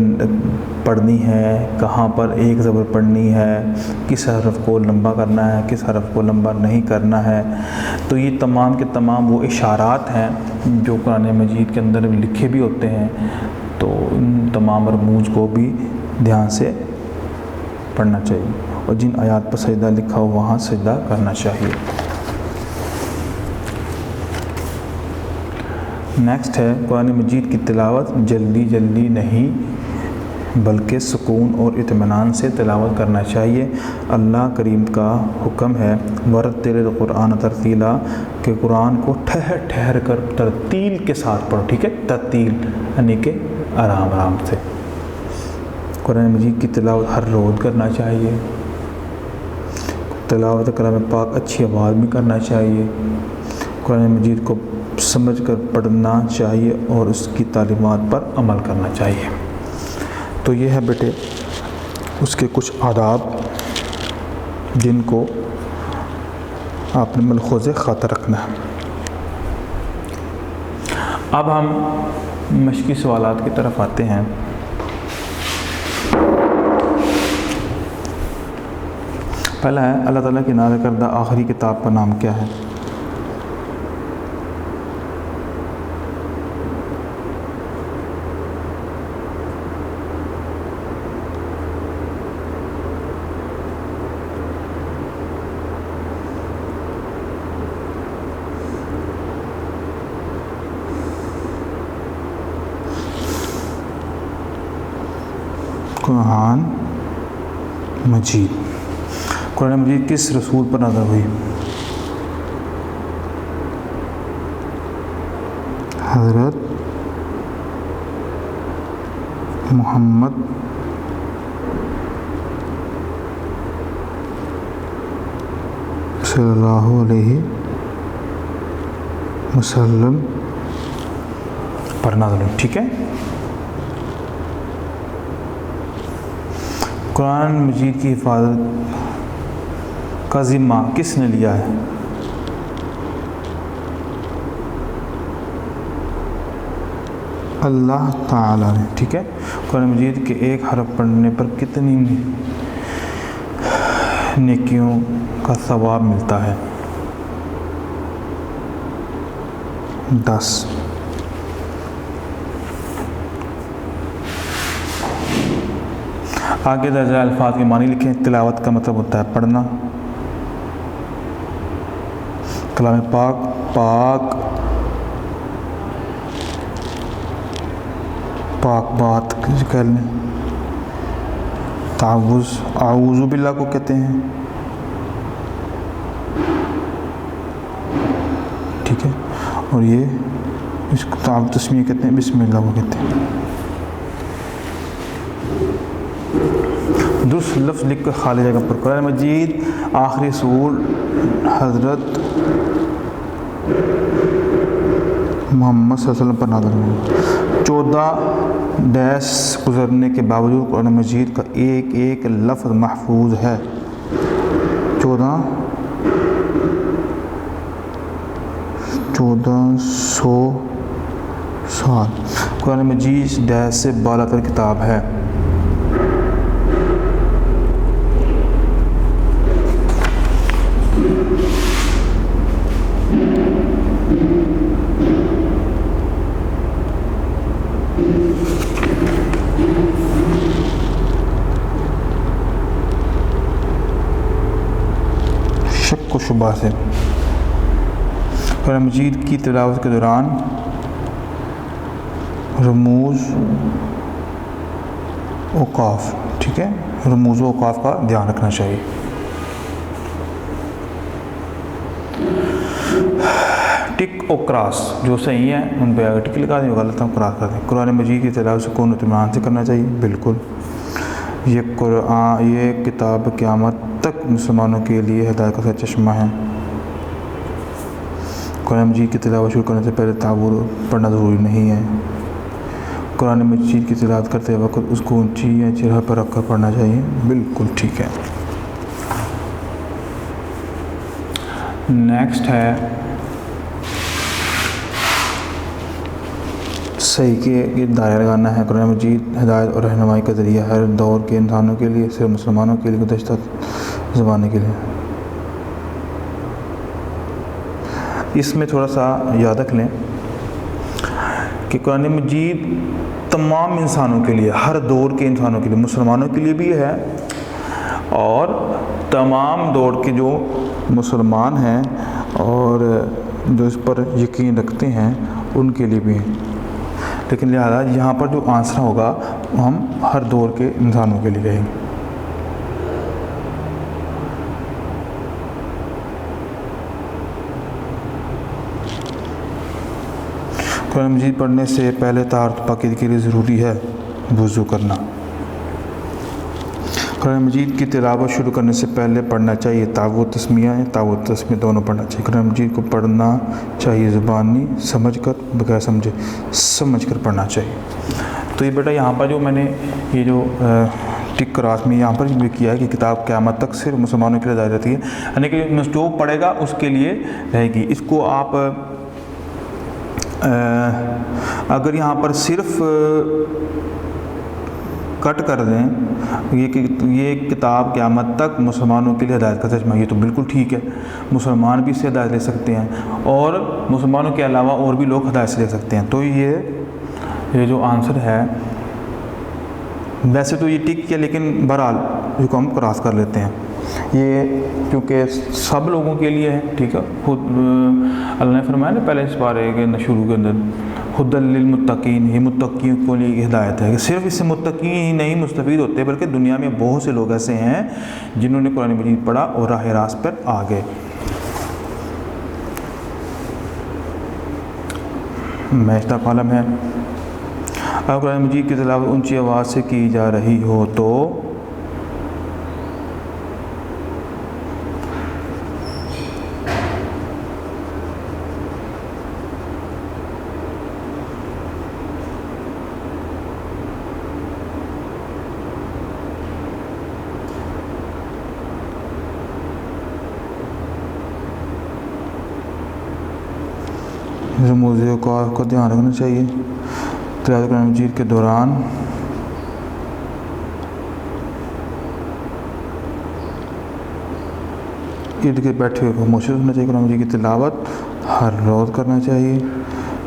पढ़नी है, कहाँ पर एक ज़बर पढ़नी है, किस हरफ को लंबा करना है, किस हरफ को लंबा नहीं करना है। तो ये तमाम के तमाम वो इशारात हैं जो कुरान मजीद के अंदर लिखे भी होते हैं। तो इन तमाम रमूज़ को भी ध्यान से पढ़ना चाहिए और जिन आयात पर सजदा लिखा हो वहाँ सजदा करना चाहिए। नेक्स्ट है, कुरान मजीद की तिलावत जल्दी जल्दी नहीं बल्कि सुकून और इत्मीनान से तिलावत करना चाहिए। अल्लाह करीम का हुक्म है, वरत्तिल कुरान तरतीला, के कुरान को ठहर ठहर कर तरतील के साथ पढ़ो, ठीक है, तरतील यानी कि आराम आराम से। कुरान मजीद की तिलावत हर रोज़ करना चाहिए। तिलावत कलाम पाक अच्छी आवाज़ में करना चाहिए। कुरान मजीद को समझ कर पढ़ना चाहिए और उसकी तालीमात पर अमल करना चाहिए। तो ये है बेटे उसके कुछ आदाब जिनको आपने मलहूज़ ख़ातर रखना है। अब हम मशक़ी सवालात की तरफ आते हैं। पहला है, अल्लाह ताला की नाज़िल करदा आखिरी किताब का नाम क्या है? कुरान मजीद। कुरान मजीद किस रसूल पर नाज़िल हुई? हज़रत मोहम्मद सल्लल्लाहु अलैहि वसल्लम पर नाज़िल हुई। ठीक है। कुरान मजीद की हिफाजत का ज़िम्मा किसने लिया है? अल्लाह ताला ने। ठीक है। कुरान मजीद के एक हरफ पढ़ने पर कितनी नेकियों का सवाब मिलता है? 10। आगे दर्जा अल्फाज के मानी लिखें। तिलावत का मतलब होता है पढ़ना। कलाम पाक, पाक पाक बात कह लें। तावुज़, आऊज़ु बिल्लाह को कहते हैं। ठीक है। और ये इसको ताव तस्मीह कहते हैं, बिस्मिल्लाह को कहते हैं। दुरुस्त लफ्ज़ लिख कर खाली जगह पर। कुरान मजीद आखिरी सूर हज़रत मोहम्मद सल्लल्लाहु अलैहि वसल्लम पर नाज़िल हुई। 14 डैश गुज़रने के बावजूद कुरान मजीद का एक एक लफ्ज़ महफूज है। 1400 साल। कुरान मजीद डैश से बालातर किताब है। शक व शुबा से। कुरान मजीद की तिलावत के दौरान रमूज़ औक़ाफ़, ठीक है, रमूज़ औक़ाफ़ का ध्यान रखना चाहिए। टिक और क्रॉस जो सही है उन पर अगर टिक लगा दें, गलत है क्रॉस कर दें। कुरान मजीद की तिलावत सुकून और इत्मीनान से करना चाहिए। बिल्कुल। ये किताब क़यामत तक मुसलमानों के लिए हिदायत का चश्मा है। कुरान मजीद की तिलावत शुरू करने से पहले ताबूर पढ़ना ज़रूरी नहीं है। कुरान मजीद की तिलावत करते वक्त उसको ऊंची या चेहरे पर रख कर पढ़ना चाहिए। बिल्कुल ठीक है। नेक्स्ट है सही के दायरा लगाना है। कुरान मजीद हिदायत और रहनुमाई का ज़रिया हर दौर के इंसानों के लिए, सिर्फ मुसलमानों के लिए, गुज़श्ता ज़माने के लिए। इसमें थोड़ा सा याद रख लें कि कुरान मजीद तमाम इंसानों के लिए, हर दौर के इंसानों के लिए, मुसलमानों के लिए भी है और तमाम दौर के जो मुसलमान हैं और जो इस पर यकीन रखते हैं उनके लिए भी है। लेकिन लिहाजा यहाँ पर जो आंसर होगा हम हर दौर के इंसानों के लिए कहेंगे। कुरान मजीद पढ़ने से पहले तहारत पाकीज़गी के लिए ज़रूरी है वुज़ू करना। कुरान मजीद की तिलावत शुरू करने से पहले पढ़ना चाहिए तावुत तस्मीया दोनों पढ़ना चाहिए। कुरान मजीद को पढ़ना चाहिए ज़ुबानी समझ कर, बगैर समझे समझ कर पढ़ना चाहिए। तो ये बेटा यहाँ पर जो मैंने ये जो टिक क्रॉस में यहाँ पर भी किया है कि किताब क़यामत तक सिर्फ मुसलमानों के लिए जारी रहती है, यानी कि जो पढ़ेगा उसके लिए रहेगी। इसको आप अगर यहाँ पर सिर्फ कट कर दें ये किताब क़यामत तक मुसलमानों के लिए हिदायत का चश्मा, ये तो बिल्कुल ठीक है। मुसलमान भी इससे हिदायत ले सकते हैं और मुसलमानों के अलावा और भी लोग हिदायत से ले सकते हैं। तो ये जो आंसर है वैसे तो ये टिक है, लेकिन बहरहाल इसको हम क्रॉस कर लेते हैं। ये क्योंकि सब लोगों के लिए है, ठीक है। खुद अल्लाह ने फरमाया ना पहले इस बारे के शुरू के अंदर हुदल लिल मुत्तकीन, ये मुत्तकियों को लिए हिदायत है। कि सिर्फ इससे मुत्तकी ही नहीं मुस्तफ़ीद होते, बल्कि दुनिया में बहुत से लोग ऐसे हैं जिन्होंने कुरान मजीद पढ़ा और राह रास्त पर आ गए। मैश्ता कॉलम है। अगर कुरान मजीद की तिलावत ऊंची आवाज़ से की जा रही हो तो रमूज़ का ध्यान रखना चाहिए। तिलावत कुरान मजीद के दौरान इर्द गिर्द बैठे हुए खामोश होना चाहिए। कुरान मजीद की तिलावत हर रोज़ करना चाहिए।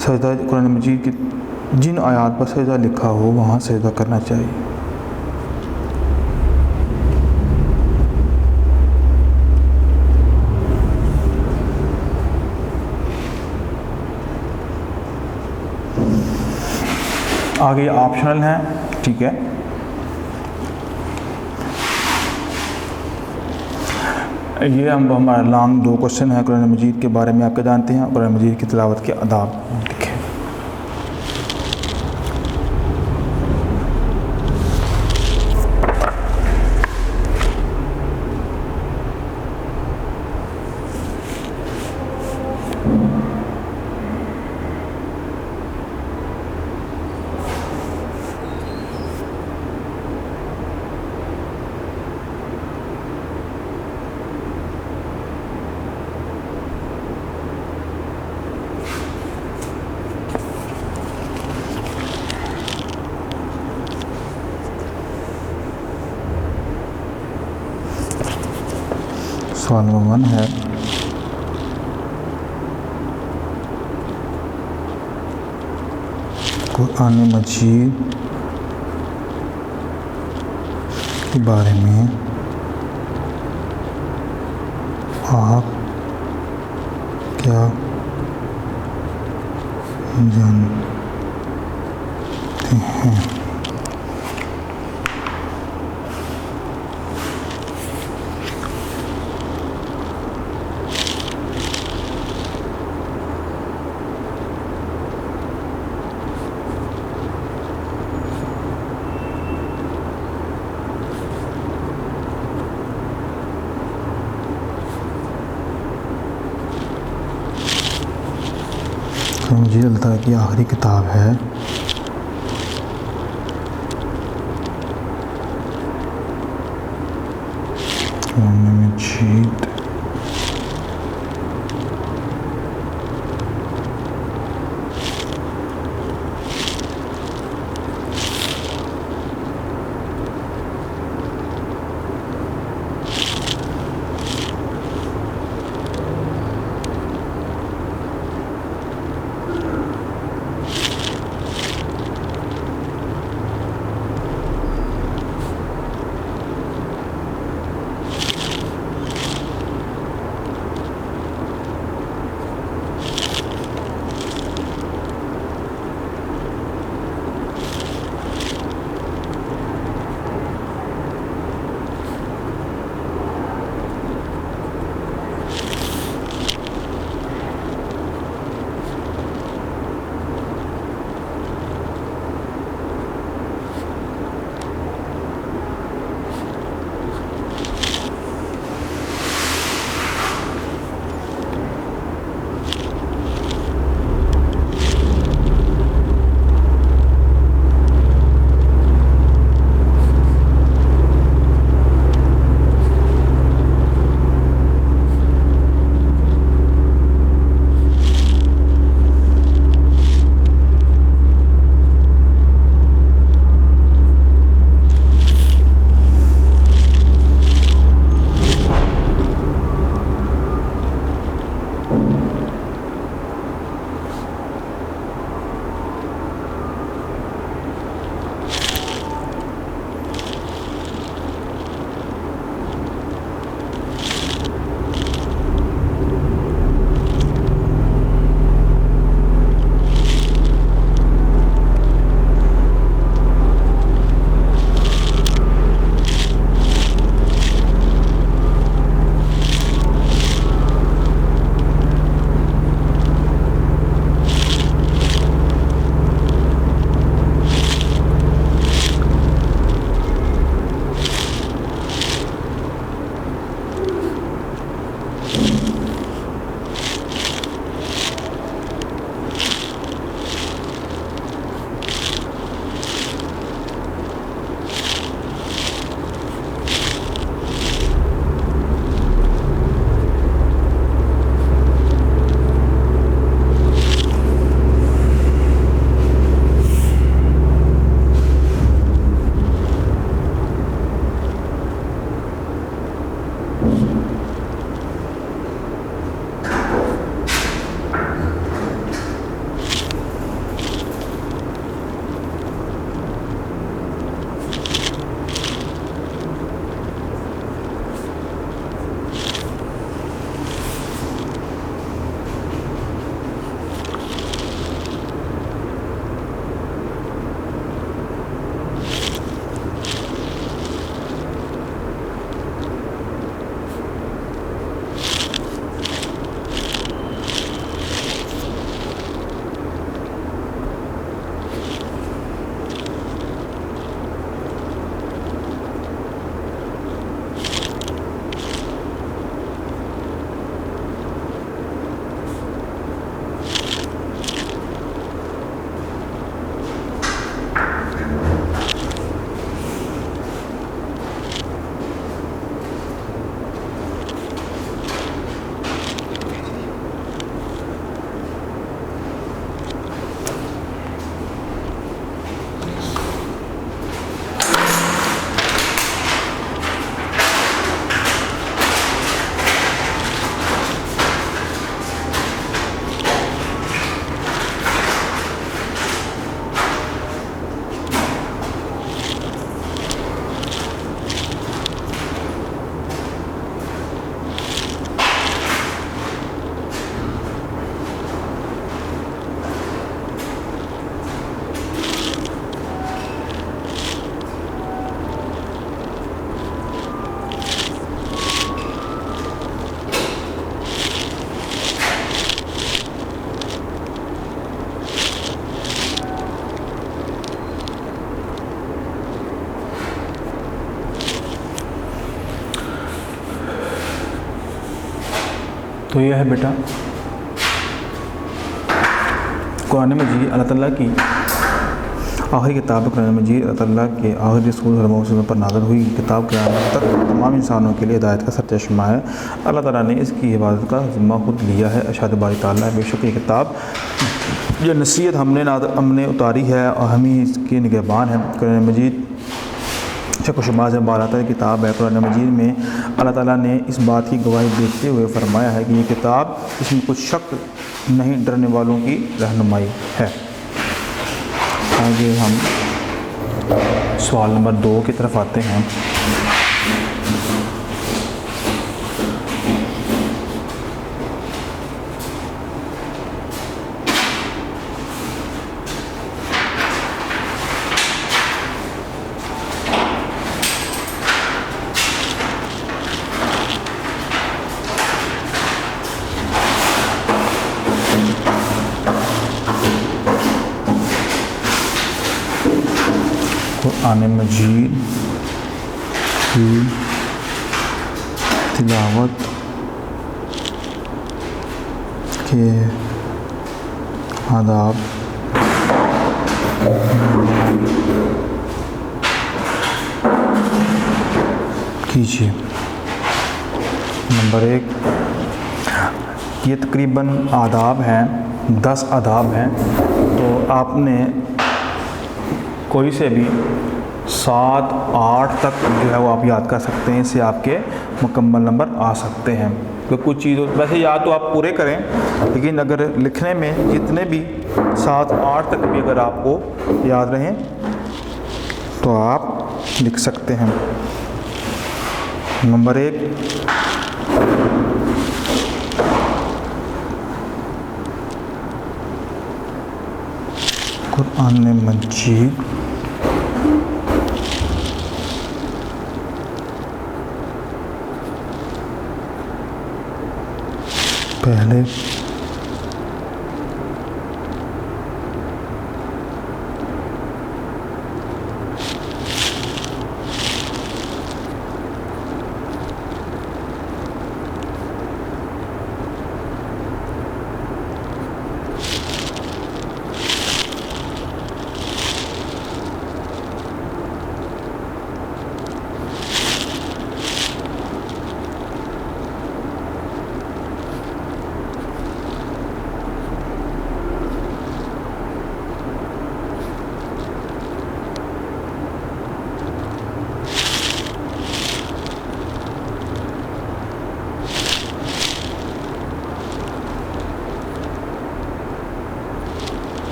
सजदा कुरान मजीद की जिन आयात पर सजदा लिखा हो वहाँ सजदा करना चाहिए। आगे ऑप्शनल हैं, ठीक है। ये हम हमारा लॉन्ग 2 क्वेश्चन है कुरान मजीद के बारे में, आपके जानते हैं कुरान मजीद की तिलावत के आदाब, ठीक है। सवाल नंबर 1 है कुरान मजीद के बारे में आप क्या जानते हैं? मजीद अल्लाह ताला की आखिरी किताब है। कुरान मजीद तो यह है बेटा कुरान मजीद अल्लाह ताला की आखिरी किताब कुरान मजीद अल्लाह ताला के आखिरी रसूल सल्लल्लाहु अलैहि वसल्लम पर नाज़िल हुई किताब क़यामत तक तमाम इंसानों के लिए हिदायत का सरचश्मा है। अल्लाह ताला ने इसकी इबादत का ज़िम्मा खुद लिया है। अरशाद बारी ताला है, बेशक ये किताब जो नसीहत हमने उतारी है और हम ही इसके निगहबान हैं। कुरान मजीद शक-व-शुबा से बारातर किताब है। कुरान मजीद में अल्लाह ताला ने इस बात की गवाही देते हुए फरमाया है कि ये किताब इसमें कुछ शक नहीं, डरने वालों की रहनुमाई है। आगे हम सवाल नंबर 2 की तरफ आते हैं। कुरान मजीद की तिलावत के आदाब कीजिए। नंबर 1, ये तकरीबन आदाब हैं, 10 आदाब हैं। तो आपने कोई से भी 7, 8 तक जो है वो आप याद कर सकते हैं। इससे आपके मुकम्मल नंबर आ सकते हैं। तो कुछ चीज़ वैसे याद तो आप पूरे करें, लेकिन अगर लिखने में जितने भी 7, 8 तक भी अगर आपको याद रहें तो आप लिख सकते हैं। नंबर 1, कुरान मजीद पहले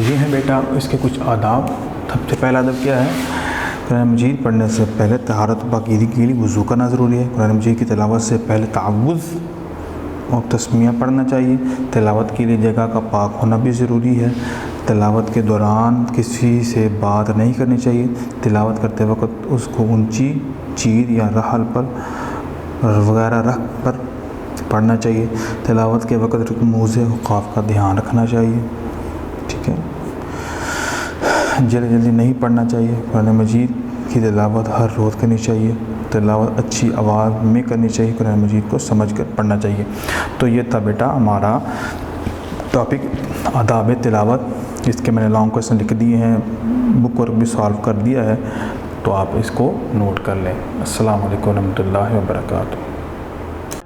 ये है बेटा इसके कुछ आदाब। सबसे पहला अदब क्या है? कुरान मजीद पढ़ने से पहले तहारत पाकीज़गी के लिए वज़ू करना ज़रूरी है। कुरान मजीद की तिलावत से पहले तावुज़ और तस्मिया पढ़ना चाहिए। तिलावत के लिए जगह का पाक होना भी ज़रूरी है। तिलावत के दौरान किसी से बात नहीं करनी चाहिए। तिलावत करते वक्त उसको ऊंची चीज़ या रहल पर वगैरह रख कर पढ़ना चाहिए। तिलावत के वक्त रमूज़े औक़ाफ़ का ध्यान रखना चाहिए। ठीक है, जल्दी जल्दी नहीं पढ़ना चाहिए। कुरान मजीद की तिलावत हर रोज़ करनी चाहिए। तिलावत अच्छी आवाज़ में करनी चाहिए। कुरान मजीद को समझ कर पढ़ना चाहिए। तो ये था बेटा हमारा टॉपिक आदाब तिलावत। इसके मैंने लॉन्ग क्वेश्चन लिख दिए हैं, बुक वर्क भी सॉल्व कर दिया है, तो आप इसको नोट कर लें। अस्सलाम वालेकुम रहमतुल्लाहि व बरकातुहू।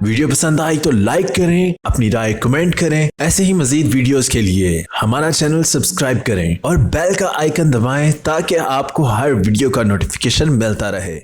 वीडियो पसंद आई तो लाइक करें, अपनी राय कमेंट करें। ऐसे ही मजीद वीडियोस के लिए हमारा चैनल सब्सक्राइब करें और बेल का आइकन दबाएं ताकि आपको हर वीडियो का नोटिफिकेशन मिलता रहे।